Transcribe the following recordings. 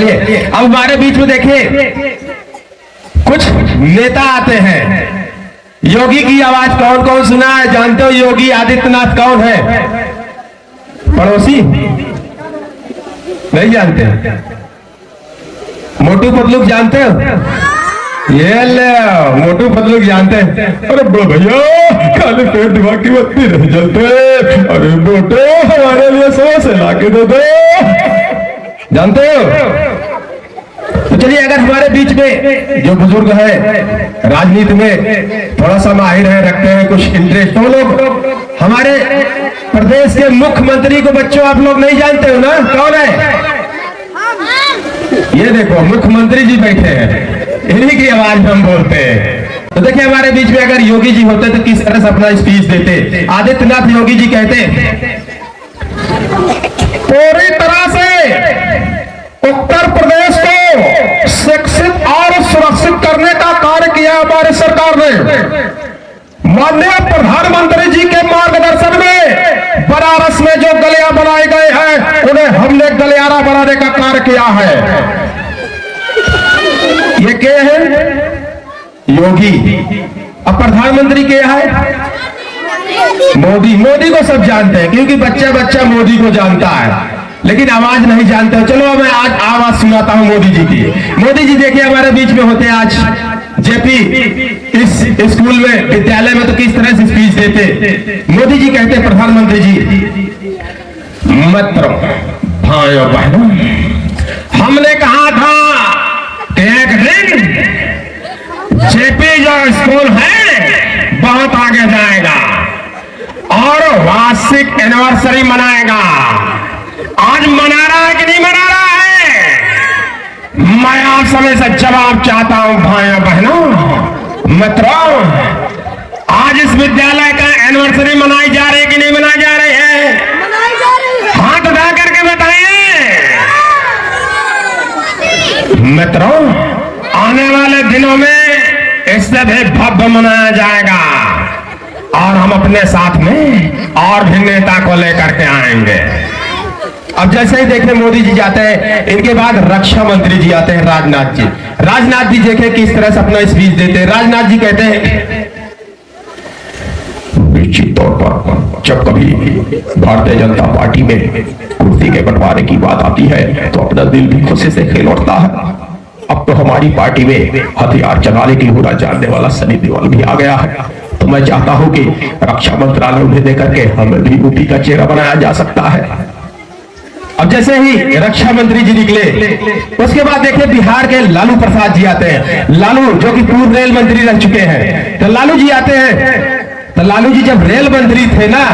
चलिए अब हमारे बीच में देखिए कुछ नेता आते हैं। योगी की आवाज कौन कौन सुना है? जानते हो योगी आदित्यनाथ कौन है? पड़ोसी नहीं जानते? मोटू पतलू जानते हो? ये ले मोटू पतलू जानते हैं। अरे बड़े भैया खाली पेट दिमाग की बत्ती नहीं जलते, अरे मोटे हमारे लिए 100 से लाके दे दो, जानते हो? तो चलिए अगर हमारे बीच में जो बुजुर्ग है राजनीति में थोड़ा सा माहिर है, रखते हैं कुछ इंटरेस्ट, तो लोग हमारे प्रदेश के मुख्यमंत्री को बच्चों आप लोग नहीं जानते हो ना? कौन है? ये देखो मुख्यमंत्री जी बैठे हैं, इन्हीं की आवाज में हम बोलते हैं। तो देखिए हमारे बीच में अगर योगी जी होते तो किस तरह से अपना स्पीच देते। आदित्यनाथ योगी जी कहते पूरी तरह से उत्तर प्रदेश को शिक्षित और सुरक्षित करने का कार्य किया हमारी सरकार ने। माननीय प्रधानमंत्री जी के मार्गदर्शन में बनारस में जो गलियां बनाए गए हैं उन्हें हमने गलियारा बनाने का कार्य किया है। ये क्या है? योगी। अब प्रधानमंत्री क्या है? मोदी। मोदी को सब जानते हैं क्योंकि बच्चा बच्चा मोदी को जानता है, लेकिन आवाज नहीं जानते। चलो मैं आज आवाज सुनाता हूं मोदी जी की। मोदी जी देखिए हमारे बीच में होते हैं आज जेपी इस स्कूल में, विद्यालय में, तो किस तरह से स्पीच देते। मोदी जी कहते हैं प्रधानमंत्री जी, मित्रों भाइयों बहनों, हमने कहा था कि एक दिन जेपी जो स्कूल है बहुत आगे जाएगा और वार्षिक एनिवर्सरी मनाएगा। आज मना रहा है कि नहीं मना रहा है? मैं आप समय से जवाब चाहता हूं भाइयों बहनों मित्रों, आज इस विद्यालय का एनिवर्सरी मनाई जा रही है कि नहीं मनाई जा रही है? हाथ उठा करके बताइए मित्रों। आने वाले दिनों में इससे भी भव्य मनाया जाएगा और हम अपने साथ में और भी नेता को लेकर के आएंगे। अब जैसे ही देखें मोदी जी जाते हैं, इनके बाद रक्षा मंत्री जी आते हैं राजनाथ जी। राजनाथ जी देखे किस तरह से अपना स्पीच देते हैं। राजनाथ जी कहते हैं निश्चित तौर पर जब कभी भारतीय जनता पार्टी में कुर्सी के बंटवारे की बात आती है तो अपना दिल भी खुशी से खेल उठता है। अब तो हमारी पार्टी में हथियार चलाने की पूरा जानने वाला सनी देओल भी आ गया है, तो मैं चाहता हूं कि रक्षा मंत्रालय उन्हें देकर के हमें भी यूपी का चेहरा बनाया जा सकता है। अब जैसे ही रक्षा मंत्री जी निकले, उसके बाद देखिए बिहार के लालू प्रसाद जी आते हैं। लालू जो कि पूर्व रेल मंत्री रह चुके हैं, तो लालू जी आते हैं। तो लालू जी जब रेल मंत्री थे ना,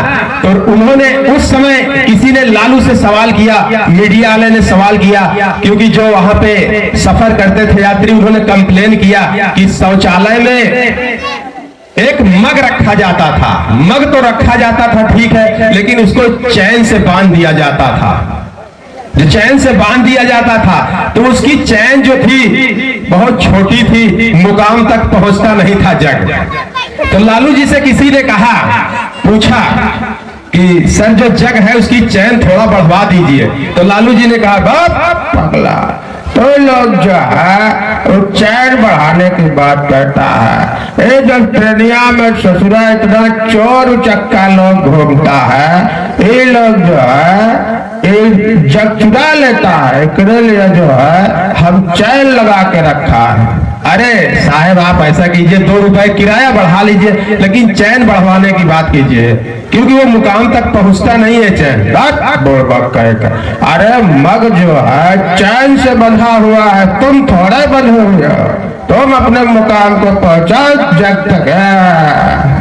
तो उन्होंने उस समय किसी ने लालू से सवाल किया, मीडिया वाले ने सवाल किया, क्योंकि जो वहां पे सफर करते थे यात्री, उन्होंने कंप्लेन किया कि शौचालय में एक मग रखा जाता था। मग तो रखा जाता था ठीक है, लेकिन उसको चैन से बांध दिया जाता था। जो चैन से बांध दिया जाता था तो उसकी चैन जो थी बहुत छोटी थी, मुकाम तक पहुंचता नहीं था जग। तो लालू जी से किसी ने कहा, पूछा कि सर जो जग है उसकी चैन थोड़ा बढ़वा दीजिए। तो लालू जी ने कहा बाप पगला, तो लोग जो है चैन बढ़ाने की बात करता है। ये जब ट्रेनिया में ससुरा इतना चोर उचक्का लोग घूमता है, ये लोग जो है जग चुरा लेता है, इसके लिए जो है हम चैन लगा के रखा है। अरे साहब आप ऐसा कीजिए, 2 रुपए किराया बढ़ा लीजिए, लेकिन चैन बढ़वाने की बात कीजिए, क्योंकि वो मुकाम तक पहुंचता नहीं है चैन। अरे मग जो है चैन से बंधा हुआ है, तुम थोड़े बंधे हुए हो, तुम अपने मुकाम को पहुंचा जग तक है।